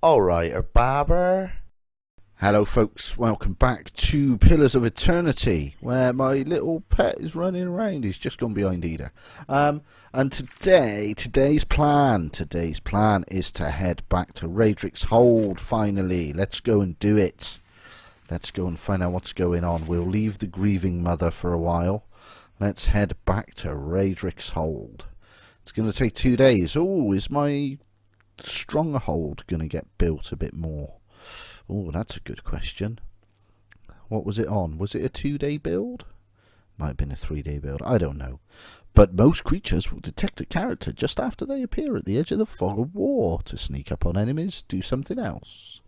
Alright, Babber. Hello folks, welcome back to Pillars of Eternity, where my little pet is running around. He's just gone behind Ida. And today's plan is to head back to Raedric's Hold, finally. Let's go and do it. Let's go and find out what's going on. We'll leave the grieving mother for a while. Let's head back to Raedric's Hold. It's going to take 2 days. Oh, is my stronghold going to get built a bit more? Oh, that's a good question. What was it on? Was it a 2-day build? Might have been a 3-day build. I don't know. But most creatures will detect a character just after they appear at the edge of the fog of war to sneak up on enemies, do something else.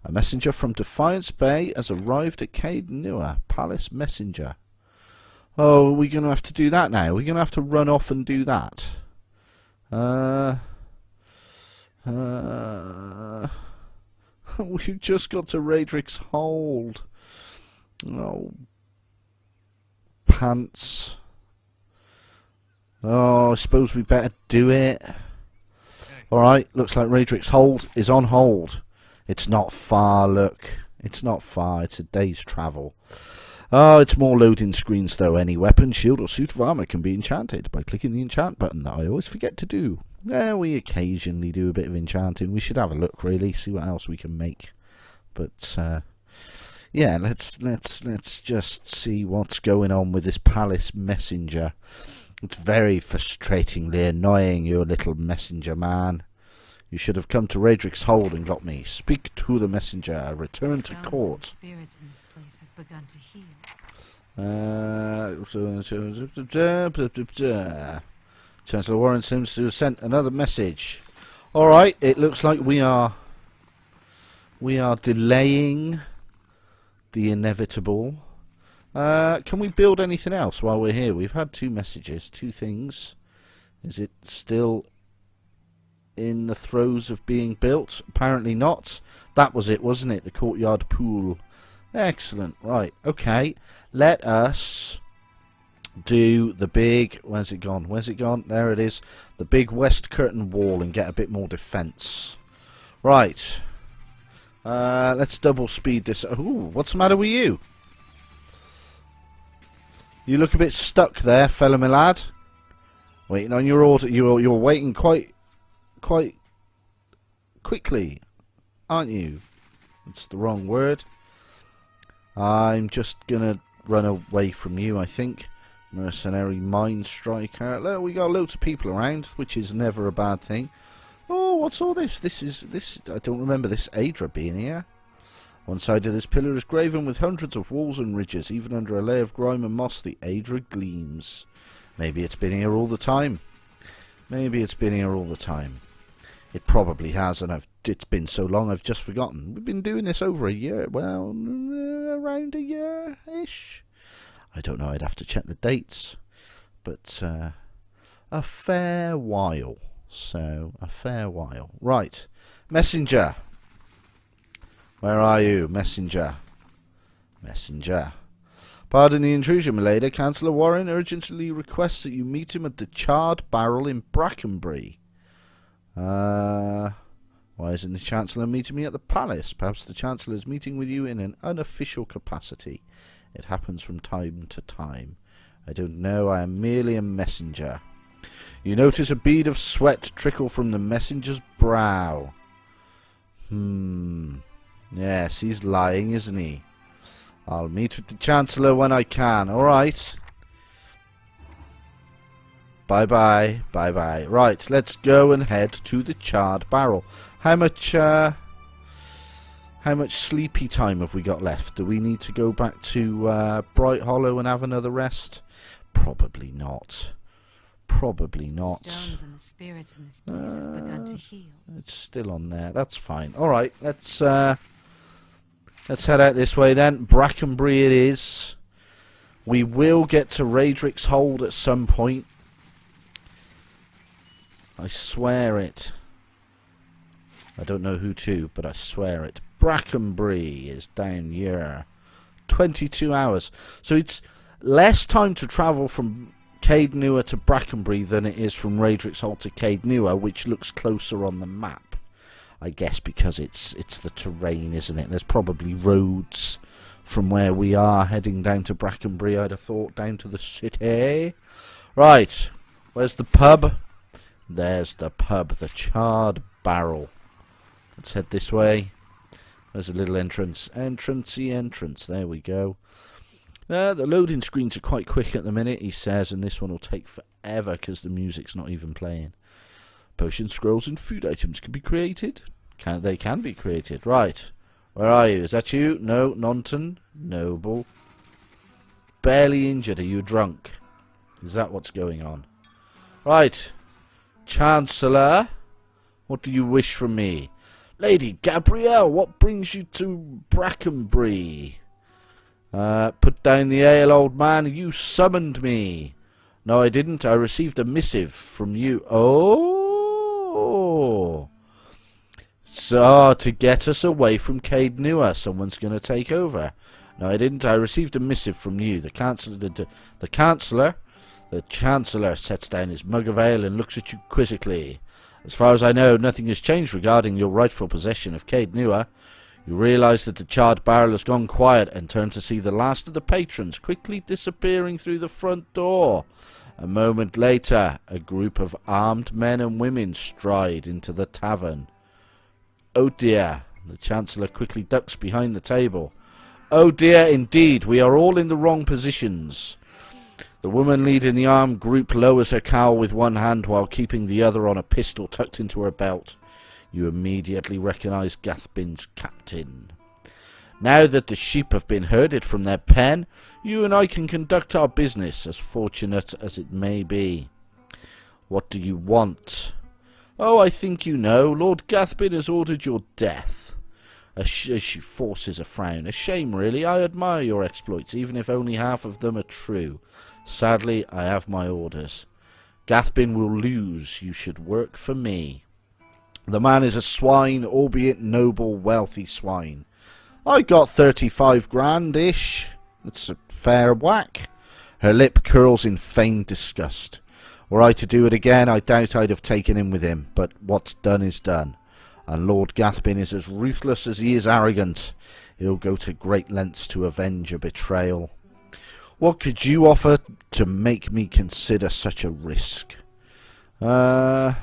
A messenger from Defiance Bay has arrived at Caed Nua, Palace Messenger. Oh, are we going to have to do that now? Are we going to have to run off and do that? We've just got to Raedric's Hold. Oh, pants. Oh, I suppose we better do it. Alright, looks like Raedric's Hold is on hold. It's not far, look. It's not far, it's a day's travel. Oh, it's more loading screens though. Any weapon, shield or suit of armour can be enchanted by clicking the enchant button that I always forget to do. Yeah, we occasionally do a bit of enchanting. We should have a look, really, see what else we can make. But yeah, let's just see what's going on with this Palace Messenger. It's very frustratingly annoying, your little messenger man. You should have come to Raedric's Hold and got me. Speak to the messenger. Return to court. Spirits in this place have begun to heal. Chancellor Warren seems to have sent another message. Alright, it looks like we are delaying the inevitable. Can we build anything else while we're here? We've had 2 messages, 2 things. Is it still in the throes of being built? Apparently not. That was it, wasn't it? The courtyard pool. Excellent. Right, okay. Let us do the big... Where's it gone? Where's it gone? There it is. The big west curtain wall and get a bit more defence. Right. Let's double speed this. Ooh, what's the matter with you? You look a bit stuck there, fella my lad. Waiting on your order. You're waiting quite quickly, aren't you? It's the wrong word. I'm just gonna run away from you, I think. Mercenary Mind Striker. Look, we got loads of people around, which is never a bad thing. Oh, what's all this? This I don't remember this Aedra being here. One side of this pillar is graven with hundreds of walls and ridges. Even under a layer of grime and moss, the Aedra gleams. Maybe it's been here all the time. Maybe it's been here all the time. It probably has, and it's been so long I've just forgotten. We've been doing this over a year. Well, around a year-ish. I don't know, I'd have to check the dates. But a fair while. So, a fair while. Right. Messenger. Where are you, Messenger? Messenger. Pardon the intrusion, milady. Chancellor Warren urgently requests that you meet him at the Charred Barrel in Brackenbury. Why isn't the Chancellor meeting me at the palace? Perhaps the Chancellor is meeting with you in an unofficial capacity. It happens from time to time. I don't know, I am merely a messenger. You notice a bead of sweat trickle from the messenger's brow. Yes, he's lying, isn't he? I'll meet with the Chancellor when I can, alright? Bye-bye, bye-bye. Right, let's go and head to the Charred Barrel. How much sleepy time have we got left? Do we need to go back to Bright Hollow and have another rest? Probably not. Probably not. Stones and the spirits in this place have begun to heal. It's still on there. That's fine. Alright, let's head out this way then. Brackenbury it is. We will get to Raedric's Hold at some point. I swear it. I don't know who to, but I swear it. Brackenbury is down here. 22 hours. So it's less time to travel from Caed Nua to Brackenbury than it is from Raedric's Hold to Caed Nua, which looks closer on the map. I guess because it's the terrain, isn't it? There's probably roads from where we are heading down to Brackenbury, I'd have thought, down to the city. Right, where's the pub? There's the pub, the Charred Barrel. Let's head this way. There's a little entrance. Entrance. There we go. The loading screens are quite quick at the minute, he says, and this one will take forever because the music's not even playing. Potion scrolls and food items can be created. They can be created. Right. Where are you? Is that you? No. Nonton. Noble. Barely injured. Are you drunk? Is that what's going on? Right. Chancellor. What do you wish from me? Lady Gabrielle, what brings you to Brackenbury? Put down the ale, old man. You summoned me. No, I didn't. I received a missive from you. Oh. So, to get us away from Cade Newer, someone's going to take over. No, I didn't. I received a missive from you. The Chancellor sets down his mug of ale and looks at you quizzically. As far as I know, nothing has changed regarding your rightful possession of Cade Newer. You realise that the Charred Barrel has gone quiet and turn to see the last of the patrons quickly disappearing through the front door. A moment later, a group of armed men and women stride into the tavern. Oh dear, the Chancellor quickly ducks behind the table. Oh dear, indeed, we are all in the wrong positions. The woman leading the armed group lowers her cowl with one hand while keeping the other on a pistol tucked into her belt. You immediately recognise Gathbin's captain. Now that the sheep have been herded from their pen, you and I can conduct our business, as fortunate as it may be. What do you want? Oh, I think you know. Lord Gathbin has ordered your death. She forces a frown. A shame, really. I admire your exploits, even if only half of them are true. Sadly, I have my orders. Gathbin will lose. You should work for me. The man is a swine, albeit noble, wealthy swine. I got 35 grand-ish. That's a fair whack. Her lip curls in feigned disgust. Were I to do it again, I doubt I'd have taken him with him, but what's done is done. And Lord Gathbin is as ruthless as he is arrogant. He'll go to great lengths to avenge a betrayal. What could you offer to make me consider such a risk? 2.5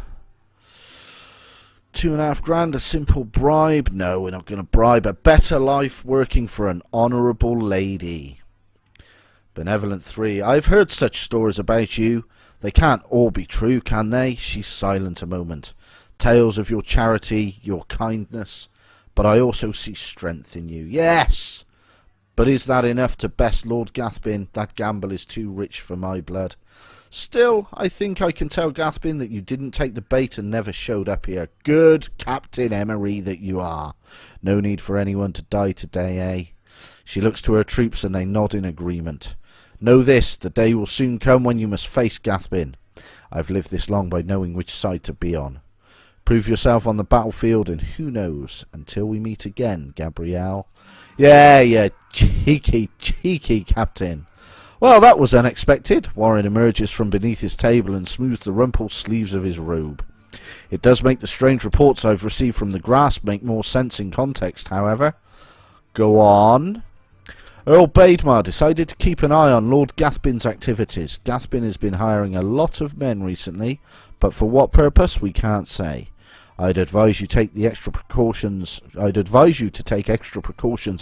grand, a simple bribe? No, we're not going to bribe. A better life working for an honourable lady. Benevolent 3. I've heard such stories about you. They can't all be true, can they? She's silent a moment. Tales of your charity, your kindness. But I also see strength in you. Yes! But is that enough to best Lord Gathbin? That gamble is too rich for my blood. Still, I think I can tell Gathbin that you didn't take the bait and never showed up here. Good Captain Emery that you are. No need for anyone to die today, eh? She looks to her troops and they nod in agreement. Know this, the day will soon come when you must face Gathbin. I've lived this long by knowing which side to be on. Prove yourself on the battlefield and who knows, until we meet again, Gabrielle. Yeah, cheeky Captain. Well, that was unexpected. Warren emerges from beneath his table and smooths the rumpled sleeves of his robe. It does make the strange reports I've received from the grasp make more sense in context, however. Go on. Earl Bademar decided to keep an eye on Lord Gathbin's activities. Gathbin has been hiring a lot of men recently, but for what purpose we can't say. I'd advise you to take extra precautions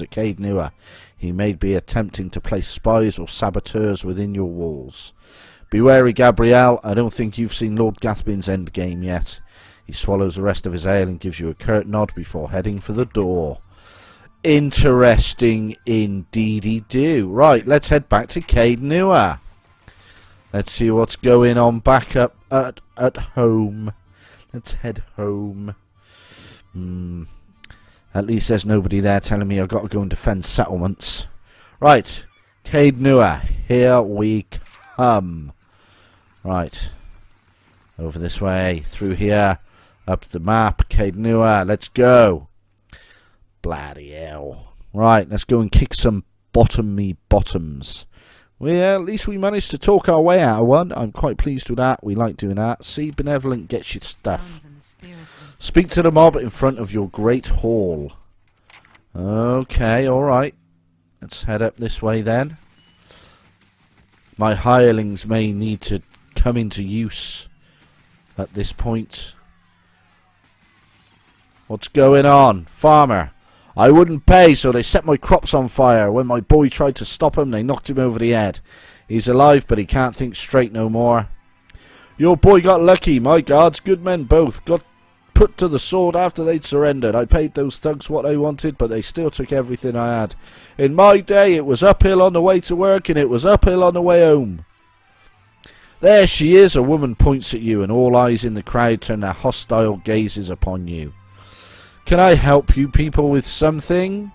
at Cade Newer. He may be attempting to place spies or saboteurs within your walls. Be wary, Gabrielle. I don't think you've seen Lord Gathbin's endgame yet. He swallows the rest of his ale and gives you a curt nod before heading for the door. Interesting indeedy do. Right, let's head back to Cade Newer. Let's see what's going on back up at home. Let's head home. At least there's nobody there telling me I've got to go and defend settlements. Right, Cade Newer, here we come. Right, over this way, through here, up the map, Cade Newer, let's go. Bloody hell. Right, let's go and kick some bottoms. Well, at least we managed to talk our way out of one. I'm quite pleased with that. We like doing that. See, Benevolent gets your stuff. Sounds in the spirits and Speak to the mob in front of your great hall. Okay, alright. Let's head up this way then. My hirelings may need to come into use at this point. What's going on? Farmer. I wouldn't pay, so they set my crops on fire. When my boy tried to stop him, they knocked him over the head. He's alive, but he can't think straight no more. Your boy got lucky. My gods, good men both. Got put to the sword after they'd surrendered. I paid those thugs what they wanted, but they still took everything I had. In my day, it was uphill on the way to work, and it was uphill on the way home. There she is. A woman points at you, and all eyes in the crowd turn their hostile gazes upon you. Can I help you people with something?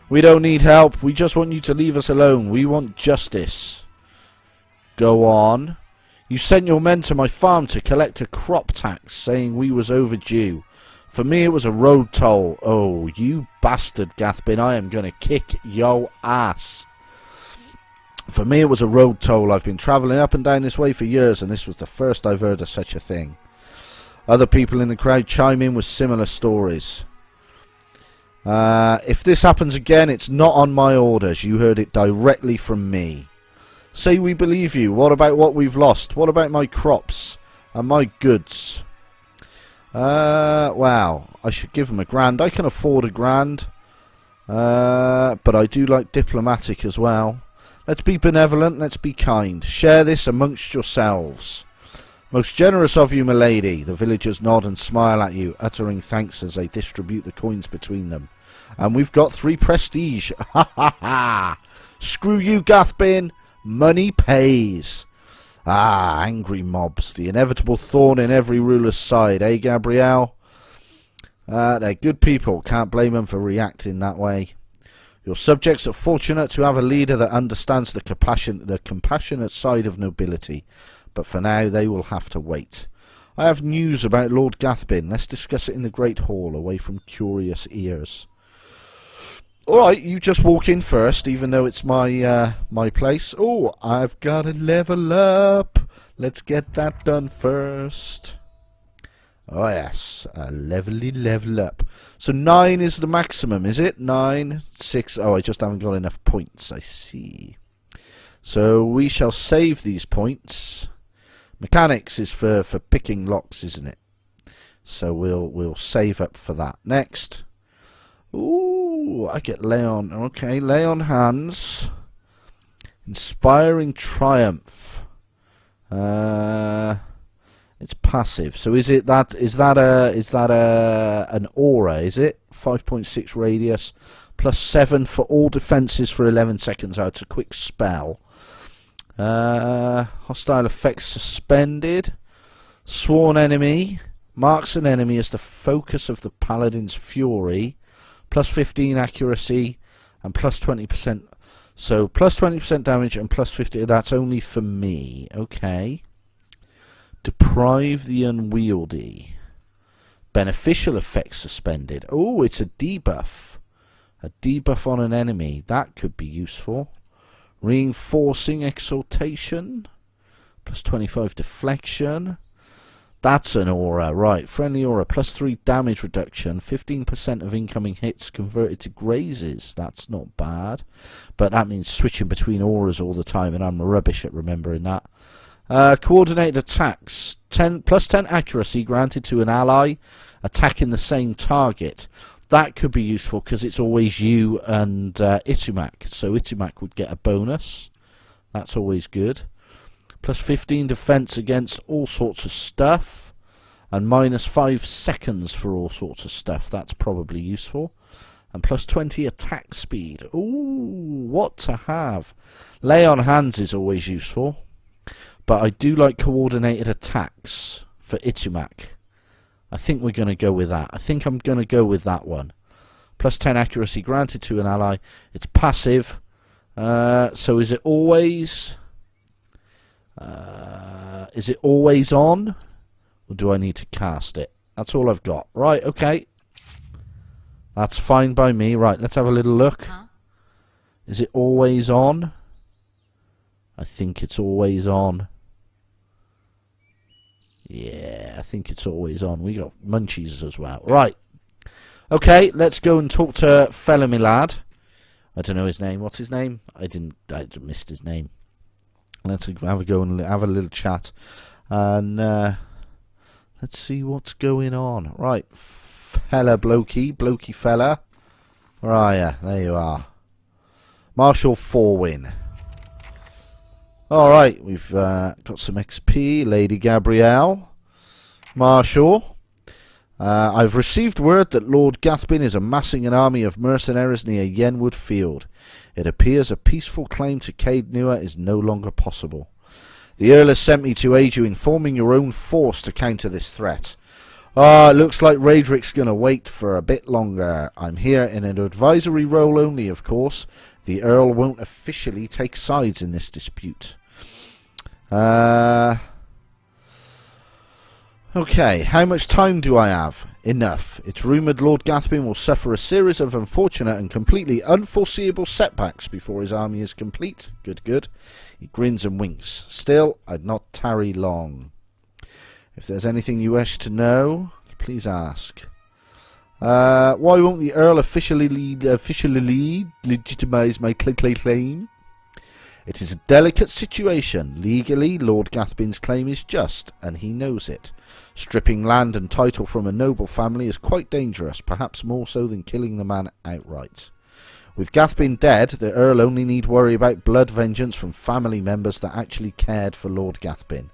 We don't need help. We just want you to leave us alone. We want justice. Go on. You sent your men to my farm to collect a crop tax, saying we was overdue. For me, it was a road toll. Oh, you bastard, Gathbin. I am going to kick your ass. For me, it was a road toll. I've been travelling up and down this way for years, and this was the first I've heard of such a thing. Other people in the crowd chime in with similar stories. If this happens again, it's not on my orders. You heard it directly from me. Say we believe you. What about what we've lost? What about my crops and my goods? Wow. I should give them £1,000. I can afford £1,000. But I do like diplomatic as well. Let's be benevolent. Let's be kind. Share this amongst yourselves. Most generous of you, milady. The villagers nod and smile at you, uttering thanks as they distribute the coins between them. And we've got 3 prestige. Ha ha ha! Screw you, Gathbin. Money pays. Ah, angry mobs. The inevitable thorn in every ruler's side, eh, Gabrielle? They're good people. Can't blame them for reacting that way. Your subjects are fortunate to have a leader that understands the compassionate side of nobility. But for now, they will have to wait. I have news about Lord Gathbin. Let's discuss it in the Great Hall, away from curious ears. Alright, you just walk in first, even though it's my my place. Oh, I've got to level up. Let's get that done first. Oh yes, a level up. So 9 is the maximum, is it? 9, 6. Oh, I just haven't got enough points, I see. So we shall save these points. Mechanics is for picking locks, isn't it? So we'll save up for that. Next. Ooh, I get lay on. Okay, lay on hands. Inspiring triumph. It's passive. So is that an aura? Is it 5.6 radius plus 7 for all defenses for 11 seconds? Oh, it's a quick spell. Hostile effects suspended. Sworn enemy marks an enemy as the focus of the paladin's fury. Plus 15 accuracy and plus 20%. So plus 20% damage and plus 50. That's only for me. Okay. Deprive the unwieldy. Beneficial effects suspended. Oh, it's a debuff. A debuff on an enemy. That could be useful. Reinforcing exaltation. Plus 25 deflection. That's an aura, right. Friendly aura, plus 3 damage reduction. 15% of incoming hits converted to grazes. That's not bad. But that means switching between auras all the time, and I'm rubbish at remembering that. Coordinated attacks. Plus 10 accuracy granted to an ally attacking the same target. That could be useful because it's always you and Itumak. So Itumak would get a bonus. That's always good. Plus 15 defense against all sorts of stuff. And minus 5 seconds for all sorts of stuff. That's probably useful. And plus 20 attack speed. Ooh, what to have. Lay on hands is always useful. But I do like coordinated attacks for Itumak. I think we're going to go with that. I think I'm going to go with that one. Plus 10 accuracy granted to an ally. It's passive. So is it always... is it always on? Or do I need to cast it? That's all I've got. Right, okay. That's fine by me. Right, let's have a little look. Huh? Is it always on? I think it's always on. Yeah, I think it's always on. We got munchies as well. Right. Okay, let's go and talk to fella me lad. I don't know his name. What's his name? I missed his name. Let's have a go and have a little chat. And let's see what's going on. Right, fella blokey fella. Where are you? There you are. Marshal Forwin. Alright, we've got some XP. Lady Gabrielle. Marshal. I've received word that Lord Gathbin is amassing an army of mercenaries near Yenwood Field. It appears a peaceful claim to Caed Nua is no longer possible. The Earl has sent me to aid you in forming your own force to counter this threat. It looks like Raedric's going to wait for a bit longer. I'm here in an advisory role only, of course. The Earl won't officially take sides in this dispute. Okay, how much time do I have? Enough. It's rumoured Lord Gathbin will suffer a series of unfortunate and completely unforeseeable setbacks before his army is complete. Good. He grins and winks. Still, I'd not tarry long. If there's anything you wish to know, please ask. Why won't the Earl officially legitimise my claim? It is a delicate situation. Legally, Lord Gathbin's claim is just, and he knows it. Stripping land and title from a noble family is quite dangerous, perhaps more so than killing the man outright. With Gathbin dead, the Earl only need worry about blood vengeance from family members that actually cared for Lord Gathbin.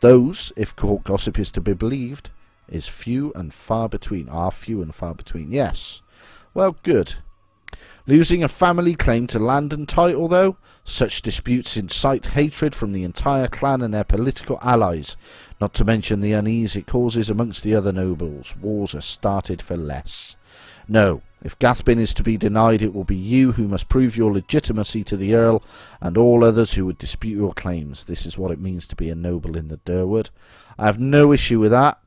Those, if court gossip is to be believed, are few and far between. Yes. Well, good. Losing a family claim to land and title, though, such disputes incite hatred from the entire clan and their political allies, not to mention the unease it causes amongst the other nobles. Wars are started for less. No, if Gathbin is to be denied, it will be you who must prove your legitimacy to the Earl and all others who would dispute your claims. This is what it means to be a noble in the Durwood. I have no issue with that.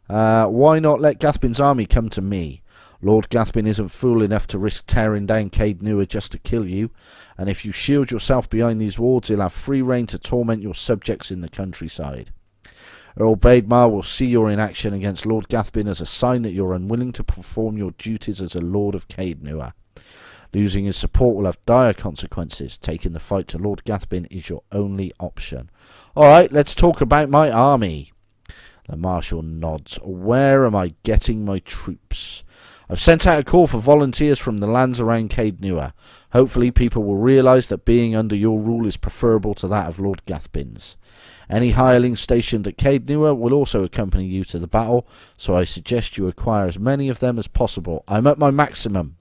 Why not let Gathbin's army come to me? Lord Gathbin isn't fool enough to risk tearing down Caed Nua just to kill you, and if you shield yourself behind these walls, he'll have free rein to torment your subjects in the countryside. Earl Baedmar will see your inaction against Lord Gathbin as a sign that you're unwilling to perform your duties as a Lord of Caed Nua. Losing his support will have dire consequences. Taking the fight to Lord Gathbin is your only option. Alright, let's talk about my army. The Marshal nods. Where am I getting my troops? I've sent out a call for volunteers from the lands around Caed Nua. Hopefully people will realise that being under your rule is preferable to that of Lord Gathbin's. Any hirelings stationed at Caed Nua will also accompany you to the battle, so I suggest you acquire as many of them as possible. I'm at my maximum.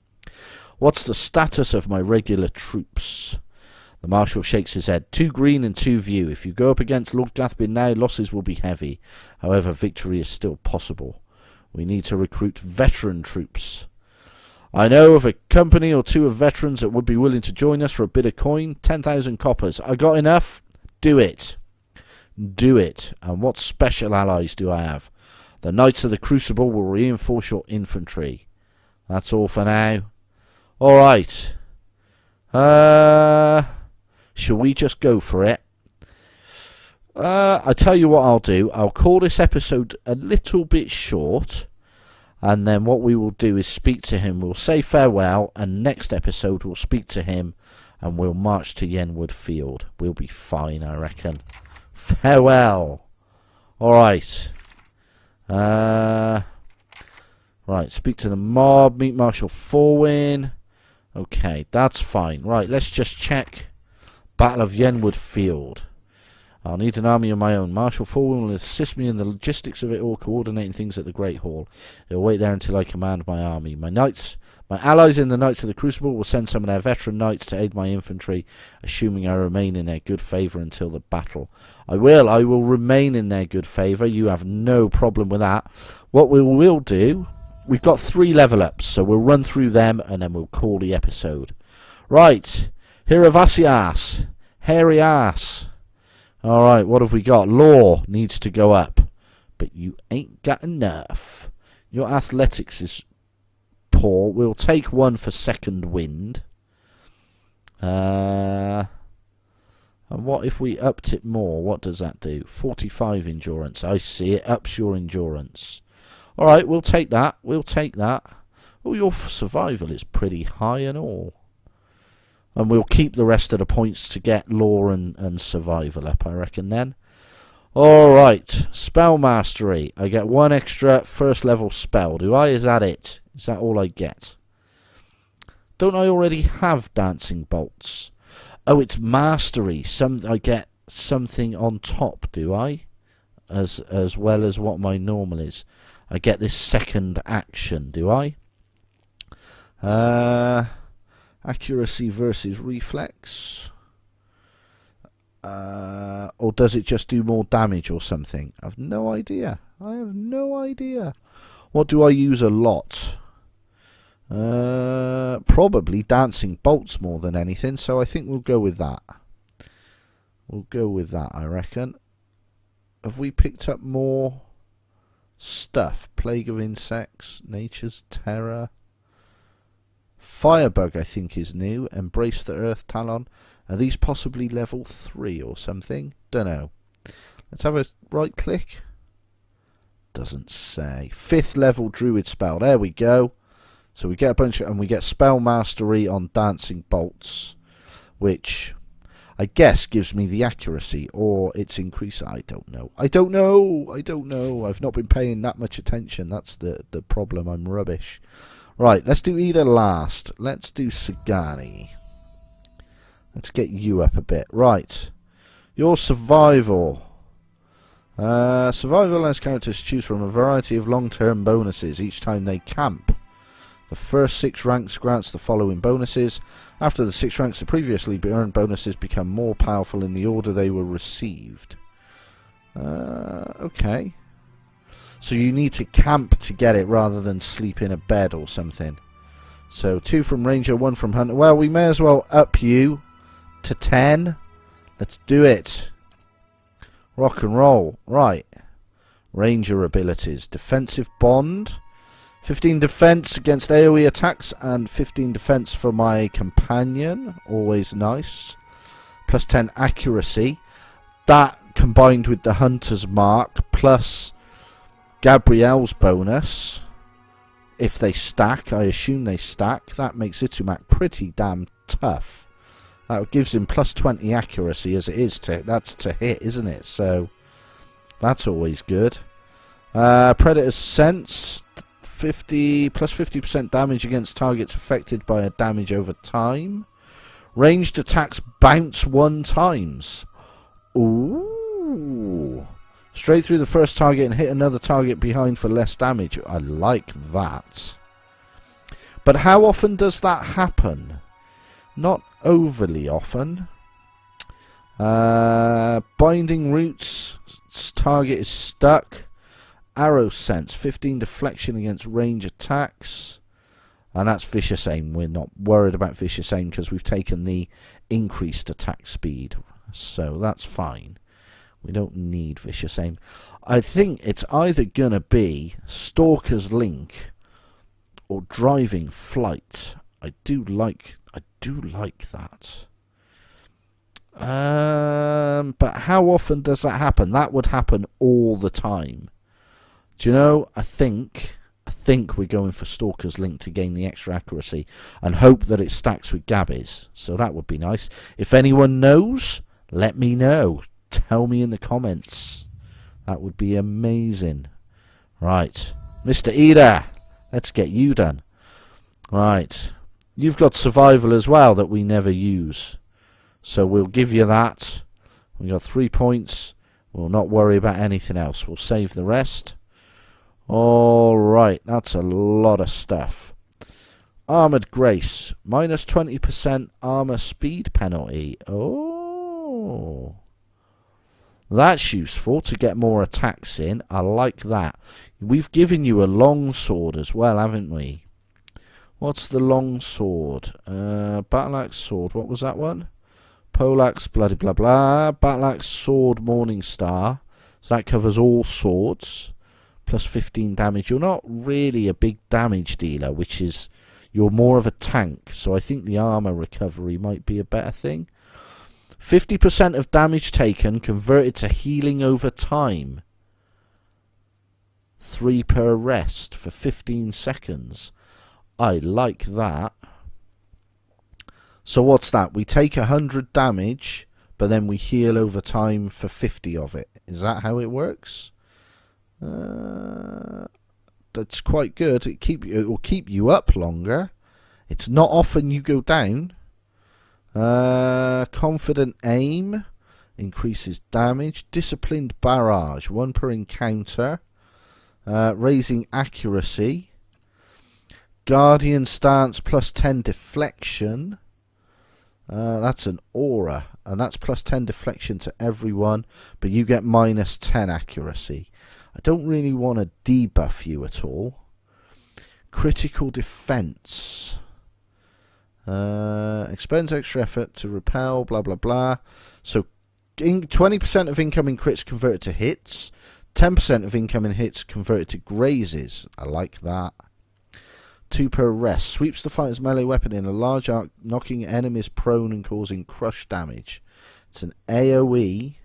What's the status of my regular troops? The Marshal shakes his head. 2 green and 2 view. If you go up against Lord Gathbin now, losses will be heavy. However, victory is still possible. We need to recruit veteran troops. I know of a company or 2 of veterans that would be willing to join us for a bit of coin. 10,000 coppers. I got enough? Do it. Do it. And what special allies do I have? The Knights of the Crucible will reinforce your infantry. That's all for now. Alright. Shall we just go for it? I tell you what I'll do. I'll call this episode a little bit short, and then what we will do is speak to him. We'll say farewell, and next episode we'll speak to him, and we'll march to Yenwood Field. We'll be fine, I reckon. Farewell. Alright. Right, speak to the mob. Meet Marshal Forwin. Okay, that's fine. Right, let's just check. Battle of Yenwood Field. I'll need an army of my own. Marshal Forwin will assist me in the logistics of it all, coordinating things at the Great Hall. He'll wait there until I command my army. My allies in the Knights of the Crucible will send some of their veteran knights to aid my infantry, assuming I remain in their good favour until the battle. I will remain in their good favour. You have no problem with that. What we will do, we've got 3 level ups, so we'll run through them and then we'll call the episode. Right, Hiravasias, hairy ass. Alright, what have we got? Law needs to go up. But you ain't got enough. Your athletics is poor. We'll take 1 for second wind. And what if we upped it more? What does that do? 45 endurance. I see, it ups your endurance. Alright, we'll take that. We'll take that. Oh, your survival is pretty high and all. And we'll keep the rest of the points to get lore and survival up, I reckon then. Alright, spell mastery. I get 1 extra first level spell, do I? Is that it? Is that all I get? Don't I already have dancing bolts? Oh, it's mastery. I get something on top, do I? As well as what my normal is. I get this second action, do I? Accuracy versus reflex. Or does it just do more damage or something? I've no idea. I have no idea. What do I use a lot? Probably dancing bolts more than anything, so I think we'll go with that. We'll go with that, I reckon. Have we picked up more stuff? Plague of insects, nature's terror. Firebug, I think, is new. Embrace the earth talon. Are these possibly level 3 or something? Dunno. Let's have a right click. Doesn't say. 5th level druid spell. There we go. So we get a bunch of, and we get spell mastery on dancing bolts, which I guess gives me the accuracy, or it's increased. I don't know. I don't know. I don't know. I've not been paying that much attention. That's the problem. I'm rubbish. Right, let's do either last. Let's do Sagani. Let's get you up a bit. Right. Your survival. Survival allows characters to choose from a variety of long-term bonuses each time they camp. The first 6 ranks grants the following bonuses. After the 6 ranks, the previously earned bonuses become more powerful in the order they were received. Okay. So you need to camp to get it rather than sleep in a bed or something. So 2 from Ranger, 1 from Hunter. Well, we may as well up you to 10. Let's do it. Rock and roll. Right. Ranger abilities. Defensive bond. 15 defense against AoE attacks and 15 defense for my companion. Always nice. Plus 10 accuracy. That combined with the Hunter's Mark plus Gabrielle's bonus. If they stack, I assume they stack. That makes Itumak pretty damn tough. That gives him plus 20 accuracy as it is to, that's to hit, isn't it? So that's always good. Predator's Sense. 50 plus 50% damage against targets affected by a damage over time. Ranged attacks bounce 1 times. Ooh. Straight through the first target and hit another target behind for less damage. I like that. But how often does that happen? Not overly often. Binding roots. Target is stuck. Arrow sense, 15 deflection against range attacks. And that's vicious aim. We're not worried about vicious aim because we've taken the increased attack speed. So that's fine. We don't need vicious aim. I think it's either going to be Stalker's Link or Driving Flight. I do like that. But how often does that happen? That would happen all the time. Do you know, I think we're going for Stalker's Link to gain the extra accuracy and hope that it stacks with Gabby's. So that would be nice. If anyone knows, let me know. Tell me in the comments. That would be amazing. Right. Mr. Eda, let's get you done. Right. You've got survival as well that we never use. So we'll give you that. We've got 3 points. We'll not worry about anything else. We'll save the rest. Alright, that's a lot of stuff. Armoured Grace. Minus 20% armour speed penalty. Oh. That's useful to get more attacks in. I like that. We've given you a long sword as well, haven't we? What's the long sword? Battle axe sword. What was that one? Poleaxe, bloody blah blah. Battle axe sword, Morning Star. So that covers all swords. Plus 15 damage. You're not really a big damage dealer, which is, you're more of a tank. So I think the armor recovery might be a better thing. 50% of damage taken converted to healing over time. 3 per rest for 15 seconds. I like that. So what's that? We take 100 damage, but then we heal over time for 50 of it. Is that how it works? That's quite good. It will keep you up longer. It's not often you go down. Confident aim increases damage. Disciplined barrage, 1 per encounter. Raising accuracy. Guardian stance plus 10 deflection. That's an aura, and that's plus 10 deflection to everyone, but you get minus 10 accuracy. I don't really want to debuff you at all. Critical defense. Expends extra effort to repel, blah blah blah. So 20% of incoming crits converted to hits. 10% of incoming hits converted to grazes. I like that. 2 per rest. Sweeps the fighter's melee weapon in a large arc, knocking enemies prone and causing crush damage. It's an AoE.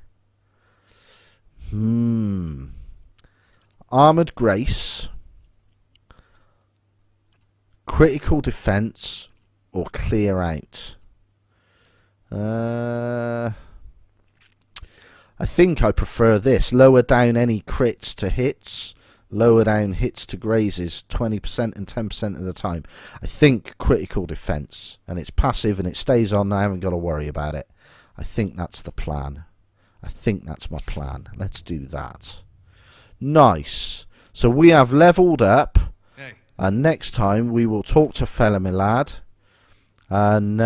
Armored Grace. Critical defense. Or clear out. I think I prefer this. Lower down any crits to hits. Lower down hits to grazes 20% and 10% of the time. I think critical defense. And it's passive and it stays on. I haven't got to worry about it. I think that's the plan. I think that's my plan. Let's do that. Nice. So we have leveled up. Hey. And next time we will talk to fella my lad. And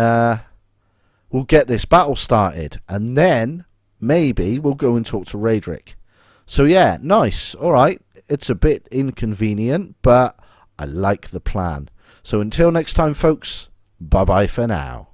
we'll get this battle started. And then maybe we'll go and talk to Raedric. So yeah, nice. Alright. It's a bit inconvenient, but I like the plan. So until next time, folks, bye-bye for now.